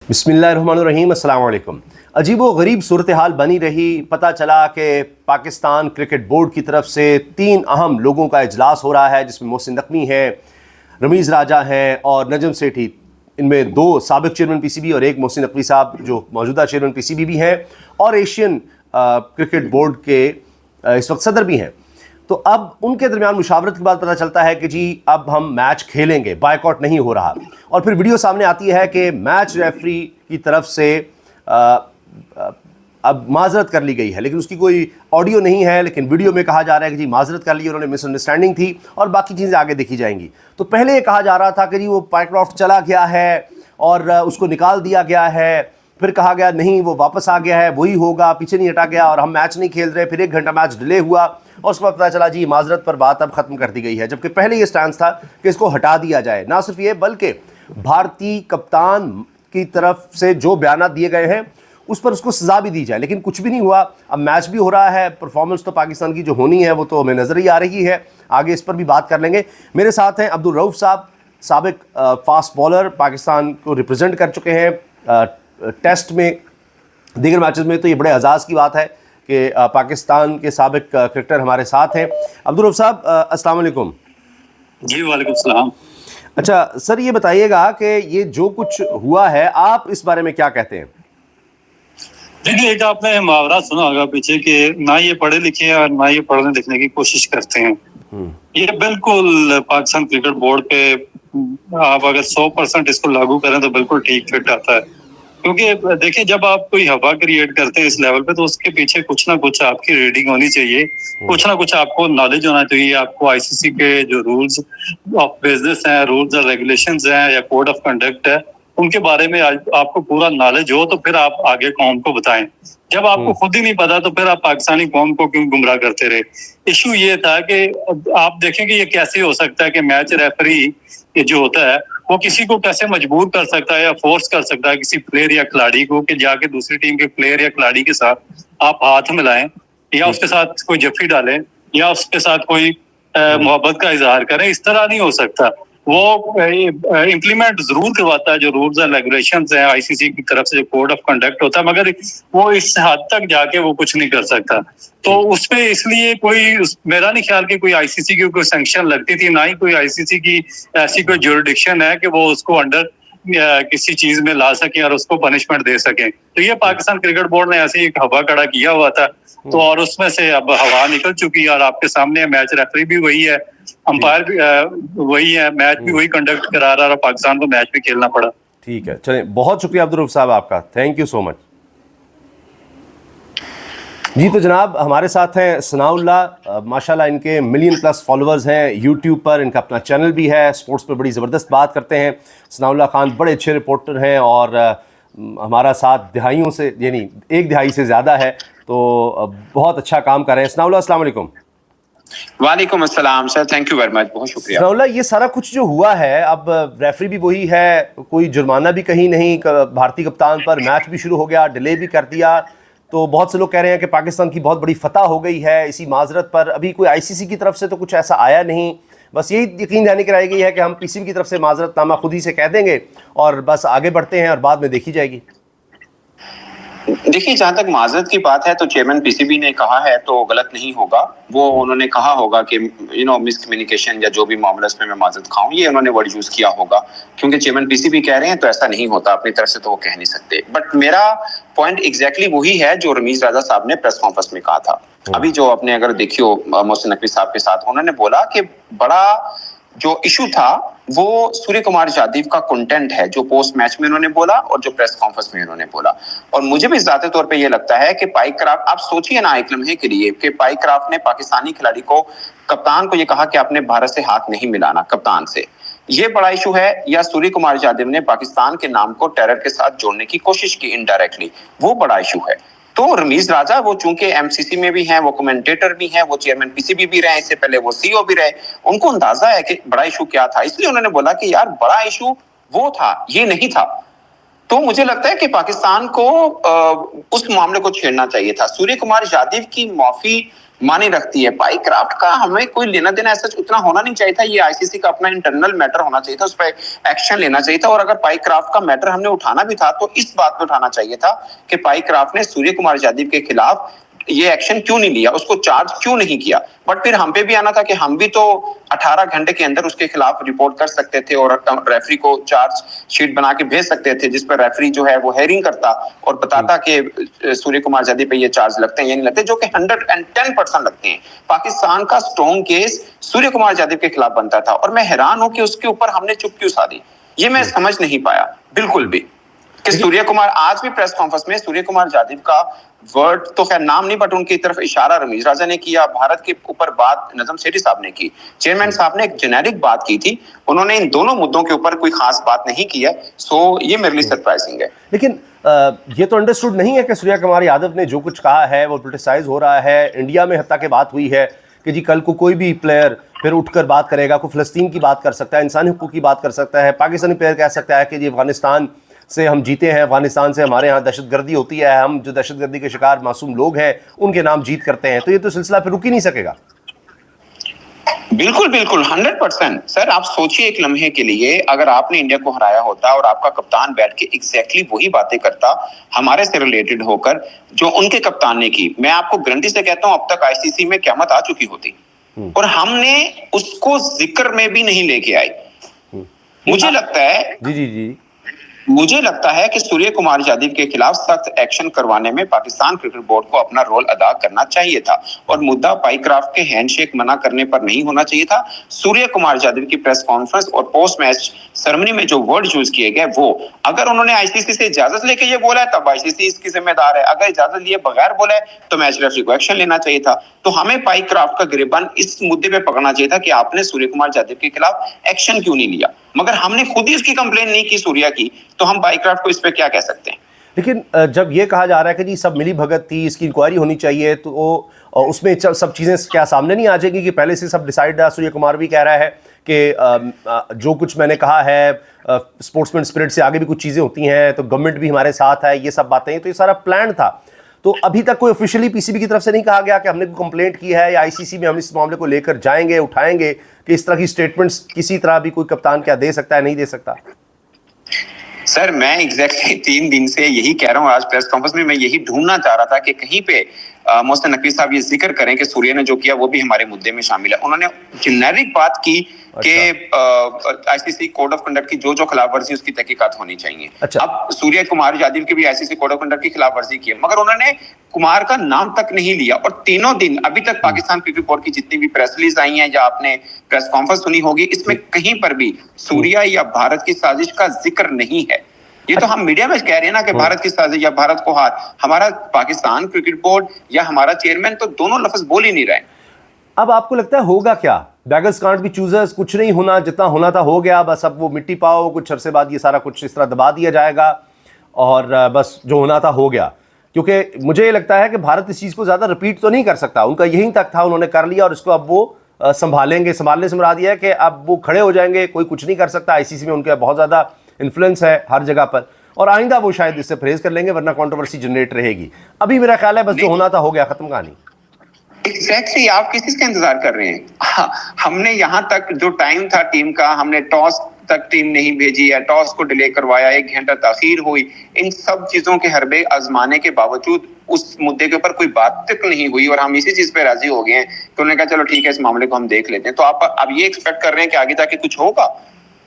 बिस्मिल्लाहिर्रहमानिर्रहीम, अस्सलाम वालेकुम। अजीब व गरीब सूरत हाल बनी रही। पता चला कि पाकिस्तान क्रिकेट बोर्ड की तरफ से 3 अहम लोगों का इजलास हो रहा है, जिसमें मोहसिन नकवी है, रमीज़ राजा हैं और नजम सेठी। इनमें 2 साबिक चेयरमैन पीसीबी और एक मोहसिन नकवी साहब जो मौजूदा चेयरमैन पीसीबी भी हैं और एशियन क्रिकेट बोर्ड के इस वक्त सदर भी हैं। तो अब उनके दरमियान मुशावरत के बाद पता चलता है कि जी अब हम मैच खेलेंगे, बायकॉट नहीं हो रहा। और फिर वीडियो सामने आती है कि मैच रेफरी की तरफ से अब माजरत कर ली गई है, लेकिन उसकी कोई ऑडियो नहीं है, लेकिन वीडियो में कहा जा रहा है कि जी माजरत कर ली, उन्होंने मिसअंडरस्टैंडिंग थी और बाकी चीज़ें आगे देखी जाएंगी। तो पहले ये कहा जा रहा था कि जी वो पाइक्रॉफ्ट चला गया है और उसको निकाल दिया गया है, फिर कहा गया नहीं वो वापस आ गया है, वही होगा, पीछे नहीं हटा गया और हम मैच नहीं खेल रहे। फिर 1 घंटा मैच डिले हुआ और उसके बाद पता चला जी माजरत पर बात अब ख़त्म कर दी गई है, जबकि पहले ये स्टैंड था कि इसको हटा दिया जाए। ना सिर्फ ये बल्कि भारतीय कप्तान की तरफ से जो बयान दिए गए हैं उस पर उसको सज़ा भी दी जाए, लेकिन कुछ भी नहीं हुआ। अब मैच भी हो रहा है, परफॉर्मेंस तो पाकिस्तान की जो होनी है वो तो हमें नज़र ही आ रही है। आगे इस पर भी बात कर लेंगे। मेरे साथ हैं अब्दुल रऊफ साहब, साबिक फास्ट बॉलर, पाकिस्तान को रिप्रेजेंट कर चुके हैं टेस्ट में, दीगर मैचेस में। तो ये बड़े एजाज़ की बात है कि पाकिस्तान के साबिक क्रिकेटर हमारे साथ हैं। अब्दुल रऊफ साहब, अस्सलाम वालेकुम। जी वालेकुम सलाम। अच्छा सर, ये बताइएगा कि ये जो कुछ हुआ है आप इस बारे में क्या कहते हैं? देखिए, एक आपने मुहावरा सुना होगा पीछे कि ना ये पढ़े लिखे हैं और ना ये पढ़ने लिखने की कोशिश करते हैं। ये बिल्कुल पाकिस्तान क्रिकेट बोर्ड पे आप अगर 100% इसको लागू करें तो बिल्कुल ठीक फिट आता है। क्योंकि देखिए, जब आप कोई हवा क्रिएट करते हैं इस लेवल पे तो उसके पीछे कुछ ना कुछ आपकी रीडिंग होनी चाहिए, कुछ ना कुछ आपको नॉलेज होना चाहिए। आपको आईसीसी के जो रूल्स ऑफ बिजनेस हैं, रूल्स और रेगुलेशंस हैं या कोड ऑफ कंडक्ट है, उनके बारे में आपको पूरा नॉलेज हो तो फिर आप आगे कौम को बताएं। जब आपको खुद ही नहीं पता तो फिर आप पाकिस्तानी कौम को क्यों गुमराह करते रहे। इशू ये था कि आप देखें कि ये कैसे हो सकता है कि मैच रेफरी ये जो होता है वो किसी को कैसे मजबूर कर सकता है या फोर्स कर सकता है किसी प्लेयर या खिलाड़ी को कि जाके दूसरी टीम के प्लेयर या खिलाड़ी के साथ आप हाथ मिलाएं या उसके साथ कोई जफ्फी डालें या उसके साथ कोई मोहब्बत का इजहार करें। इस तरह नहीं हो सकता। वो इम्प्लीमेंट जरूर करवाता है जो रूल्स एंड रेगुलेशंस हैं आईसीसी की तरफ से, जो कोड ऑफ कंडक्ट होता है, मगर वो इस हद तक जाके वो कुछ नहीं कर सकता। तो उसपे इसलिए मेरा नहीं ख्याल कि कोई आईसीसी की कोई सैंक्शन लगती थी, ना ही कोई आईसीसी की ऐसी कोई ज्यूरिडिक्शन है कि वो उसको अंडर किसी चीज में ला सके और उसको पनिशमेंट दे सके। तो ये पाकिस्तान क्रिकेट बोर्ड ने ऐसे एक हवा खड़ा किया हुआ था, तो और उसमें से अब हवा निकल चुकी है और आपके सामने मैच रेफरी भी वही है, अंपायर भी वही है, मैच भी वही कंडक्ट करा रहा है और पाकिस्तान को मैच भी खेलना पड़ा। ठीक है, चलिए, बहुत शुक्रिया अब्दुल रऊफ साहब आपका, थैंक यू सो मच। जी तो जनाब, हमारे साथ हैं सनाउल्लाह, माशाल्लाह इनके मिलियन प्लस फॉलोअर्स हैं यूट्यूब पर, इनका अपना चैनल भी है, स्पोर्ट्स पर बड़ी ज़बरदस्त बात करते हैं। सनाउल्लाह खान बड़े अच्छे रिपोर्टर हैं और हमारा साथ दिहाइयों से, यानी 1 दिहाई से ज़्यादा है, तो बहुत अच्छा काम कर रहे हैं। सनाउल्लाह, अस्सलाम वालेकुम। वालेकुम अस्सलाम sir, thank you very much, बहुत शुक्रिया। सनाउल्लाह, ये सारा कुछ जो हुआ है, अब रेफरी भी वही है, कोई जुर्माना भी कहीं नहीं, भारतीय कप्तान पर मैच भी शुरू हो गया, डिले भी कर दिया। तो बहुत से लोग कह रहे हैं कि पाकिस्तान की बहुत बड़ी फतह हो गई है इसी माजरत पर। अभी कोई आईसीसी की तरफ से तो कुछ ऐसा आया नहीं, बस यही यकीन दिलाने कराई गई है कि हम पीसीबी की तरफ से माजरतनामा खुद ही से कह देंगे और बस आगे बढ़ते हैं और बाद में देखी जाएगी। देखिए, जहां तक माजरत की बात है तो चेयरमैन पीसीबी ने कहा है तो गलत नहीं होगा। वो उन्होंने कहा होगा कि मिसकम्युनिकेशन या जो भी मामला इसमें मैं माजरत खाऊं, ये उन्होंने वर्ड यूज किया होगा। क्योंकि चेयरमैन पीसीबी कह रहे हैं तो ऐसा नहीं होता, अपनी तरफ से तो वो कह नहीं सकते। बट मेरा पॉइंट एग्जैक्टली वही है जो रमीज राजा साहब ने प्रेस कॉन्फ्रेंस में कहा था। अभी जो आपने अगर देखियो मोहसिन नकवी साहब के साथ, उन्होंने बोला कि बड़ा जो इशू था वो सूर्य कुमार यादव का कंटेंट है, जो पोस्ट मैच में उन्होंने बोला और जो प्रेस कॉन्फ्रेंस में उन्होंने बोला। और मुझे भी ज़ाती तौर पे ये लगता है कि पाइक्राफ्ट, आप सोचिए ना एक लम्हे के लिए कि पाइक्राफ्ट ने पाकिस्तानी खिलाड़ी को, कप्तान को ये कहा कि आपने भारत से हाथ नहीं मिलाना कप्तान से, ये बड़ा इशू है। या सूर्य कुमार यादव ने पाकिस्तान के नाम को टेरर के साथ जोड़ने की कोशिश की इनडायरेक्टली, वो बड़ा इशू है। तो रमीज राजा वो चूंकि एमसीसी में भी हैं, वो कमेंटेटर भी हैं, वो चेयरमैन पीसीबी भी रहे, इससे पहले वो सीईओ भी रहे, उनको अंदाजा है कि बड़ा इशू क्या था। इसलिए उन्होंने बोला कि यार बड़ा इशू वो था, ये नहीं था। तो मुझे लगता है कि पाकिस्तान को उस मामले को छेड़ना चाहिए था। सूर्य कुमार यादव की माफी मानी रखती है, पाई क्राफ्ट का हमें कोई लेना देना ऐसा उतना होना नहीं चाहिए था। ये आईसीसी का अपना इंटरनल मैटर होना चाहिए था, उस पर एक्शन लेना चाहिए था। और अगर पाई क्राफ्ट का मैटर हमने उठाना भी था तो इस बात पे उठाना चाहिए था कि पाई क्राफ्ट ने सूर्य कुमार यादव के खिलाफ ये एक्शन क्यों नहीं लिया, उसको चार्ज क्यों नहीं किया। बट फिर हम पे भी आना था कि हम भी तो 18 घंटे के अंदर उसके खिलाफ रिपोर्ट कर सकते थे और रेफरी को चार्ज शीट बना के भेज सकते थे, जिस पर रेफरी जो है वो हेयरिंग करता और बताता कि सूर्य कुमार यादव पे ये चार्ज लगते हैं या नहीं लगते, जो कि 110% लगते हैं। पाकिस्तान का स्ट्रॉन्ग केस सूर्य कुमार यादव के खिलाफ बनता था और मैं हैरान हूं कि उसके ऊपर हमने चुप क्यों साधी, ये मैं समझ नहीं पाया बिल्कुल भी। कि सूर्य कुमार आज भी प्रेस कॉन्फ्रेंस में सूर्य कुमार यादव का वर्ड तो खैर नाम नहीं बट उनकी तरफ इशारा रमीज राजा ने किया, भारत के ऊपर बात नजम सेठी साहब ने की, चेयरमैन साहब ने एक जेनेरिक बात की थी, उन्होंने इन दोनों मुद्दों के ऊपर कोई खास बात नहीं की है। सो ये मेरे लिए सरप्राइजिंग है। लेकिन ये तो अंडरस्टूड नहीं है कि सूर्य कुमार यादव ने जो कुछ कहा है वो क्रिटिसाइज हो रहा है। इंडिया में हत्ता के बात हुई है कि जी कल को कोई भी प्लेयर फिर उठकर बात करेगा, कोई फिलिस्तीन की बात कर सकता है, इंसानी हुकूक की बात कर सकता है, पाकिस्तानी प्लेयर कह सकता है कि जी अफगानिस्तान से हम जीते हैं, अफगानिस्तान से हमारे यहाँ दहशतगर्दी होती है, हम जो दहशतगर्दी के शिकार मासूम लोग हैं उनके नाम जीत करते हैं। तो ये तो सिलसिला फिर रुक ही नहीं सकेगा। बिल्कुल बिल्कुल 100%। सर आप सोचिए एक लम्हे के लिए, अगर आपने इंडिया को हराया होता और आपका कप्तान बैठ के एग्जैक्टली वही बातें करता हमारे से रिलेटेड होकर जो उनके कप्तान ने की, मैं आपको गारंटी से कहता हूं अब तक आईसीसी में क़यामत आ चुकी होती और हमने उसको जिक्र में भी नहीं लेके आए। मुझे लगता है जी मुझे लगता है कि सूर्य कुमार यादव के खिलाफ सख्त एक्शन करवाने में पाकिस्तान क्रिकेट बोर्ड को अपना रोल अदा करना चाहिए था और मुद्दा पाई क्राफ्ट के हैंडशेक मना करने पर नहीं होना चाहिए था। सूर्य कुमार यादव की प्रेस कॉन्फ्रेंस और पोस्ट मैच सेरेमनी में जो वर्ड यूज किए गए वो, अगर उन्होंने आईसीसी से इजाजत लेके ये बोला है तब आईसीसी इसकी जिम्मेदार है, अगर इजाजत लिए बगैर बोला है तो मैच रेफरी को एक्शन लेना चाहिए था। तो हमें पाई क्राफ्ट का गिरबान इस मुद्दे पे पकड़ना चाहिए था कि आपने सूर्य कुमार यादव के खिलाफ एक्शन क्यों नहीं लिया, मगर हमने खुद ही उसकी कंप्लेन नहीं की सूर्या की, तो हम पाई क्राफ्ट को इस पे क्या कह सकते हैं। लेकिन जब ये कहा जा रहा है कि जी सब मिली भगत थी, इसकी इंक्वायरी होनी चाहिए, तो उसमें सब चीज़ें क्या सामने नहीं आ जाएगी कि पहले से सब डिसाइड है? सूर्य कुमार भी कह रहा है कि जो कुछ मैंने कहा है स्पोर्ट्समैन स्पिरिट से आगे भी कुछ चीज़ें होती हैं, तो गवर्नमेंट भी हमारे साथ है, ये सब बातें, तो ये सारा प्लान था। तो अभी तक कोई ऑफिशियली पीसीबी की तरफ से नहीं कहा गया कि हमने कोई कंप्लेंट की है या आईसीसी में हम इस मामले को लेकर जाएंगे, उठाएंगे, कि इस तरह की स्टेटमेंट्स किसी तरह भी कोई कप्तान क्या दे सकता है, नहीं दे सकता? सर मैं एग्जैक्टली 3 दिन से यही कह रहा हूँ, आज प्रेस कॉन्फ्रेंस में मैं यही ढूंढना चाह रहा था कि कहीं पे मोहसिन नकवी साहब ये जिक्र करें कि सूर्य ने जो किया वो भी हमारे मुद्दे में शामिल है। उन्होंने जेनेरिक बात की कि आईसीसी कोड ऑफ कंडक्ट की जो खिलाफवर्जी उसकी तहकीकात होनी चाहिए। अब सूर्य कुमार यादव की भी आईसीसी कोड ऑफ कंडक्ट की खिलाफवर्जी की है, मगर उन्होंने कुमार का नाम तक नहीं लिया और तीनों दिन अभी तक पाकिस्तान क्रिकेट बोर्ड की जितनी भी प्रेस रिलीज आई हैं या आपने प्रेस कॉन्फ्रेंस सुनी होगी, इसमें कहीं पर भी सूर्या या भारत की साजिश का जिक्र नहीं है। ये तो हम मीडिया में कह रहे हैं ना कि भारत की साजिश या भारत को हार, हमारा पाकिस्तान क्रिकेट बोर्ड या हमारा चेयरमैन तो दोनों लफ्ज बोल ही नहीं रहे। अब आपको लगता है होगा क्या? बैगर्स कांट बी चूजर्स, कुछ नहीं होना, जितना होना था हो गया, बस अब वो मिट्टी पाओ, कुछ अरसे बाद ये सारा कुछ इस तरह दबा दिया जाएगा और बस जो होना था हो गया? क्योंकि मुझे ये लगता है कि भारत इस चीज़ को ज़्यादा रिपीट तो नहीं कर सकता, उनका यही तक था, उन्होंने कर लिया और इसको अब वो संभालेंगे। संभालने से मुराद ये है कि अब वो खड़े हो जाएंगे, कोई कुछ नहीं कर सकता। आईसीसी में उनका बहुत ज़्यादा इन्फ्लुएंस है हर जगह पर और आइंदा वो शायद इससे परहेज कर लेंगे, वरना कंट्रोवर्सी जनरेट रहेगी। अभी मेरा ख्याल है बस जो होना था हो गया, खत्म कहानी। एग्जैक्टली आप किस चीज का इंतजार कर रहे हैं? हमने यहाँ तक जो टाइम था टीम का, हमने टॉस तक टीम नहीं भेजी है, टॉस को डिले करवाया, 1 घंटा ताखीर हुई, इन सब चीजों के हरबे आजमाने के बावजूद उस मुद्दे के ऊपर कोई बात तक नहीं हुई और हम इसी चीज पे राजी हो गए हैं। तो उन्होंने कहा चलो ठीक है इस मामले को हम देख लेते हैं। तो आप अब ये एक्सपेक्ट कर रहे हैं कि आगे जाके कुछ होगा?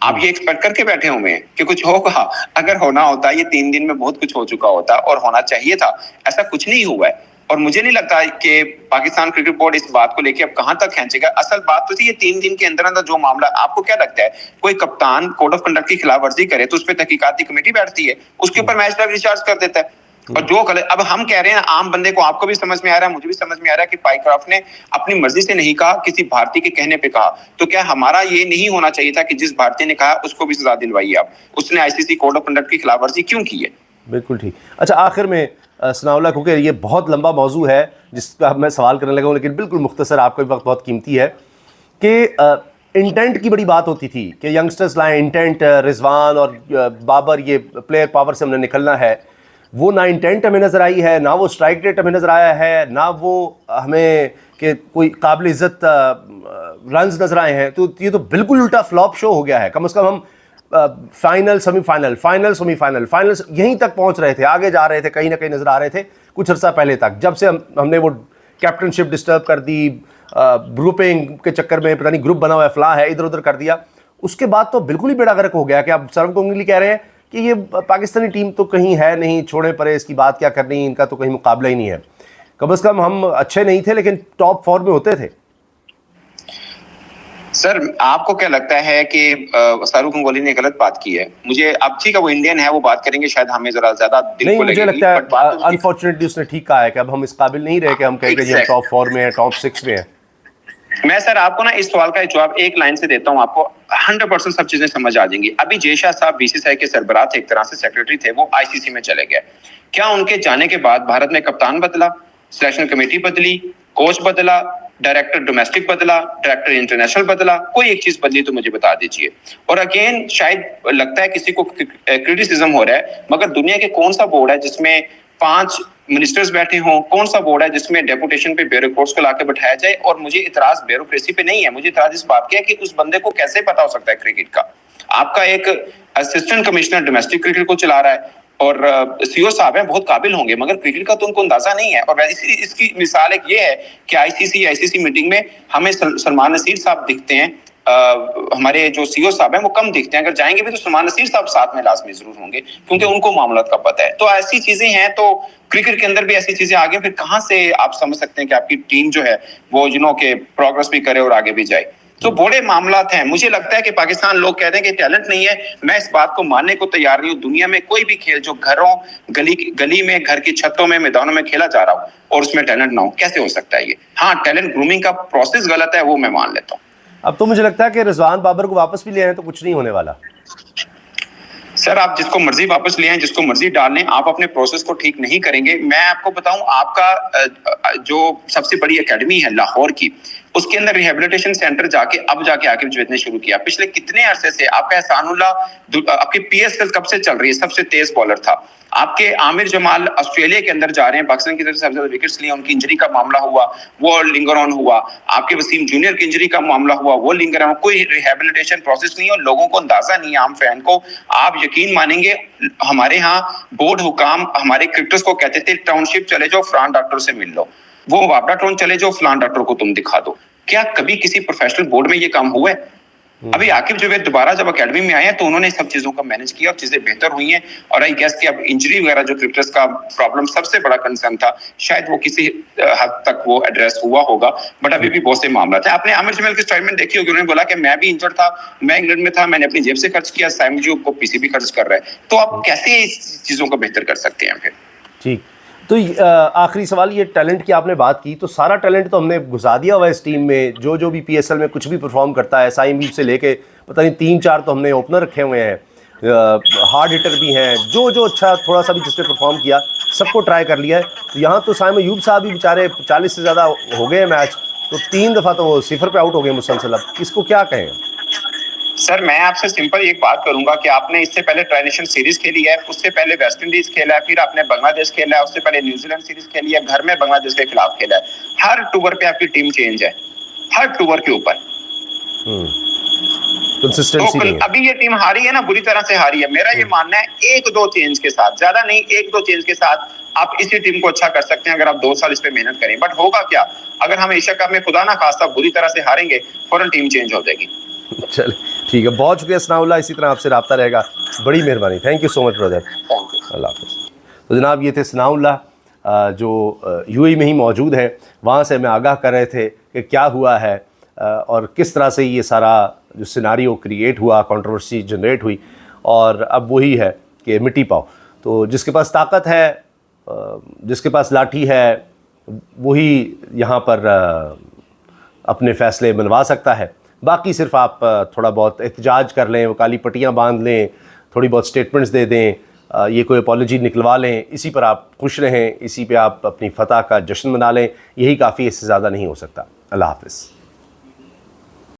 आप ये एक्सपेक्ट करके बैठे हुए हैं कि कुछ होगा? अगर होना होता ये 3 दिन में बहुत कुछ हो चुका होता और होना चाहिए था, ऐसा कुछ नहीं हुआ है। और मुझे नहीं लगता कि पाकिस्तान क्रिकेट बोर्ड इस बात को लेके अब कहां तक खींचेगा। असल बात तो थी ये 3 दिन के अंदर अंदर जो मामला, आपको क्या लगता है कोई कप्तान कोड ऑफ कंडक्ट की खिलाफवर्जी करे तो उस पर तहकीकाती कमेटी बैठती है, उसके ऊपर मैच रेफरी चार्ज कर देता है और जो अब हम कह रहे हैं आम बंदे को, आपको भी समझ में आ रहा है, मुझे भी समझ में आ रहा है कि पाई क्राफ्ट ने अपनी मर्जी से नहीं कहा, किसी भारतीय के कहने पे कहा। तो क्या हमारा ये नहीं होना चाहिए था कि जिस भारतीय ने कहा उसको भी सजा दिलवाइए आप? उसने आईसीसी कोड ऑफ कंडक्ट की खिलाफवर्जी क्यों की है? बिल्कुल ठीक। अच्छा, आखिर में सनाउल्लाह, क्योंकि ये बहुत लंबा मौजू है जिस पर मैं सवाल करने लगा हूँ, लेकिन बिल्कुल मुख्तसर, आपका भी वक्त बहुत कीमती है, कि इंटेंट की बड़ी बात होती थी कि यंगस्टर्स लाएं, इंटेंट, रिजवान और बाबर, ये प्लेयर पावर से हमने निकलना है। वो ना इंटेंट हमें नज़र आई है, ना वो स्ट्राइक रेट हमें नज़र आया है, ना वो हमें कि कोई काबिल इज़्ज़त रन्स नज़र आए हैं। तो ये तो बिल्कुल उल्टा फ्लॉप शो हो गया है। कम से कम हम final, semifinal, final, semifinal, final यहीं तक पहुंच रहे थे, आगे जा रहे थे, कहीं ना कहीं नज़र आ रहे थे कुछ अर्सा पहले तक। जब से हमने वो कैप्टनशिप डिस्टर्ब कर दी, ग्रुपिंग के चक्कर में पता नहीं ग्रुप बना हुआ है, फलां है, इधर उधर कर दिया, उसके बाद तो बिल्कुल ही बेड़ा गर्क हो गया कि अब सौरव गंगुली कह रहे हैं कि ये पाकिस्तानी टीम तो कहीं है नहीं, छोड़े परे, इसकी बात क्या करनी, इनका तो कहीं मुकाबला ही नहीं है। कम से कम हम अच्छे नहीं थे लेकिन टॉप 4 में होते थे। सर आपको क्या लगता है कि सौरव गंगुली ने गलत बात की है? मुझे अब ठीक है, वो इंडियन है, वो बात करेंगे, शायद हमें जरा ज्यादा दिल नहीं, को मुझे लगेगी, लगता है अनफॉर्चुनेटली उसने ठीक कहा है कि अब हम इस काबिल नहीं रहे कि हम कहें कि हम टॉप 4 में हैं, टॉप 6 में हैं। मैं सर आपको ना इस सवाल का जवाब एक लाइन से देता हूं, आपको 100% सब चीजें समझ आ जाएंगी। अभी जयशाह साहब बीसीसीआई के सरबराह थे, एक तरह से सेक्रेटरी थे, वो आईसीसी में चले गए। क्या उनके जाने के बाद भारत में कप्तान बदला, सिलेक्शन कमेटी बदली, कोच बदला, डायरेक्टर डोमेस्टिक बदला, डायरेक्टर इंटरनेशनल बदला, कोई एक चीज बदली तो मुझे बता दीजिए। और अगेन शायद लगता है किसी को क्रिटिसिज्म हो रहा है, मगर दुनिया के कौन सा बोर्ड है जिसमें 5 मिनिस्टर्स बैठे हों? कौन सा बोर्ड है जिसमें डेपुटेशन पे ब्यूरोक्रेट्स को लाके बिठाया जाए? और मुझे इतराज ब्यूरोक्रेसी पे नहीं है, मुझे इतराज इस बात का है कि उस बंदे को कैसे पता हो सकता है क्रिकेट का। आपका एक असिस्टेंट कमिश्नर डोमेस्टिक क्रिकेट को चला रहा है और सीओ साहब हैं, बहुत काबिल होंगे, मगर क्रिकेट का तो उनको अंदाजा नहीं है। और इसकी मिसाल एक ये है कि आईसीसी मीटिंग में हमें सलमान नसीर साहब दिखते हैं, हमारे जो सीओ साहब हैं वो कम दिखते हैं। अगर जाएंगे भी तो सलमान नसीर साहब साथ में लाजमी जरूर होंगे, क्योंकि उनको मामला का पता है। तो ऐसी चीजें हैं, तो क्रिकेट के अंदर भी ऐसी चीजें आ गई, फिर कहां से आप समझ सकते हैं कि आपकी टीम जो है वो के प्रोग्रेस भी करे और आगे भी जाए। तो बड़े मामलात हैं। मुझे लगता है कि पाकिस्तान, लोग कहते हैं कि टैलेंट नहीं है, मैं इस बात को मानने को तैयार नहीं हूं। दुनिया में कोई भी खेल जो घरों, गली में, घर की छतों में, मैदानों में खेला जा रहा हो और उसमें टैलेंट ना हो, कैसे हो सकता है ये? हाँ, टैलेंट ग्रूमिंग का प्रोसेस गलत है, वो मैं मान लेता हूँ। अब तो मुझे लगता है कि रिजवान बाबर को वापस भी ले आए तो कुछ नहीं होने वाला। सर आप जिसको मर्जी वापस ले आए, जिसको मर्जी डाल लें, आप अपने प्रोसेस को ठीक नहीं करेंगे। मैं आपको बताऊं, आपका जो सबसे बड़ी एकेडमी है लाहौर की, उसके अंदर रिहेबिलिटेशन सेंटर जाके आकिब जावेद ने शुरू किया। पिछले कितने अरसे से आपका एहसानुल्लाह, आपकी पीएसएल कब से चल रही है, सबसे तेज बॉलर था। आपके आमिर जमाल ऑस्ट्रेलिया के अंदर जा रहे हैं, पाकिस्तान की तरफ से सबसे ज्यादा विकेट्स लिए, उनकी इंजरी का मामला हुआ, वो लिंगर ऑन हुआ। आपके वसीम जूनियर की इंजरी का मामला हुआ, वो लिंगर ऑन। कोई रिहेबिलिटेशन प्रोसेस नहीं है और लोगों को अंदाजा नहीं है, आम फैन को। आप यकीन मानेंगे, हमारे यहाँ बोर्ड हुकाम हमारे क्रिकेटर्स को कहते थे, टाउनशिप चले जाओ, फलान डॉक्टर से मिल लो, वो वापडा टाउन चले जाओ, फलान डॉक्टर को तुम दिखा दो। क्या कभी किसी प्रोफेशनल बोर्ड में ये काम हुआ है? अभी आकिब जावेद दोबारा जब एकेडमी में आए हैं तो उन्होंने सब चीजों का मैनेज किया और चीजें बेहतर हुई हैं। और आई गेस कि अब इंजरी वगैरह जो क्रिकेटर्स का प्रॉब्लम सबसे बड़ा कंसर्न था, शायद वो किसी हद तक वो एड्रेस हुआ होगा, बट अभी भी बहुत से मामला थे। आपने आमिर जमाल की स्टेटमेंट देखी होगी, उन्होंने बोला कि मैं भी इंजर्ड था, मैं इंग्लैंड में था, मैंने अपनी जेब से खर्च किया, साइम को पीसीबी खर्च कर रहा है। तो आप कैसे इस चीजों को बेहतर कर सकते हैं फिर? ठीक, तो आखिरी सवाल, ये टैलेंट की आपने बात की, तो सारा टैलेंट तो हमने घुसा दिया हुआ है इस टीम में। जो भी पीएसएल में कुछ भी परफॉर्म करता है, साइम से लेके पता नहीं 3-4 तो हमने ओपनर रखे हुए हैं, हार्ड हिटर भी हैं, जो अच्छा थोड़ा सा भी जिसने परफॉर्म किया सबको ट्राई कर लिया है। तो यहाँ तो साइम अयूब साहब भी बेचारे 40 से ज़्यादा हो गए मैच, तो 3 दफ़ा तो वो 0 पे आउट हो गए मुसलसल। अब किसको क्या कहें? सर मैं आपसे सिंपल एक बात करूंगा कि आपने इससे पहले ट्राई नेशन सीरीज खेली है, उससे पहले वेस्ट इंडीज खेला है, फिर आपने बांग्लादेश खेला है, उससे पहले न्यूजीलैंड सीरीज खेली है, घर में बांग्लादेश के खिलाफ खेला है। हर टूर पे आपकी टीम चेंज है, हर टूर के ऊपर। कंसिस्टेंसी नहीं है। अभी ये टीम हारी है ना, बुरी तरह से हारी है। मेरा ये मानना है 1-2 चेंज के साथ, ज्यादा नहीं, 1-2 चेंज के साथ आप इसी टीम को अच्छा कर सकते हैं अगर आप 2 साल इस पे मेहनत करें। बट होगा क्या, अगर हम एशिया कप में खुदा ना खास्ता बुरी तरह से हारेंगे, फौरन टीम चेंज हो जाएगी। चले ठीक है, बहुत शुक्रिया सनाउल्लाह, इसी तरह आपसे रब्ता रहेगा, बड़ी मेहरबानी, thank you so much brother, Allah हाफ़िज़। तो जनाब ये थे सनाउल्लाह जो यूएई में ही मौजूद है, वहाँ से हमें आगाह कर रहे थे कि क्या हुआ है और किस तरह से ये सारा जो सिनारियो क्रिएट हुआ, कंट्रोवर्सी जनरेट हुई, और अब वही है कि मिट्टी पाओ। तो जिसके पास ताकत है, जिसके पास लाठी है, वही यहाँ पर अपने फ़ैसले मनवा सकता है। बाकी सिर्फ आप थोड़ा बहुत एहतजाज कर लें, वो काली पट्टियाँ बांध लें, थोड़ी बहुत स्टेटमेंट्स दे दें, ये कोई अपॉलॉजी निकलवा लें, इसी पर आप खुश रहें, इसी पे आप अपनी फ़तह का जश्न मना लें, यही काफ़ी, इससे ज़्यादा नहीं हो सकता। अल्लाह हाफ़िज़।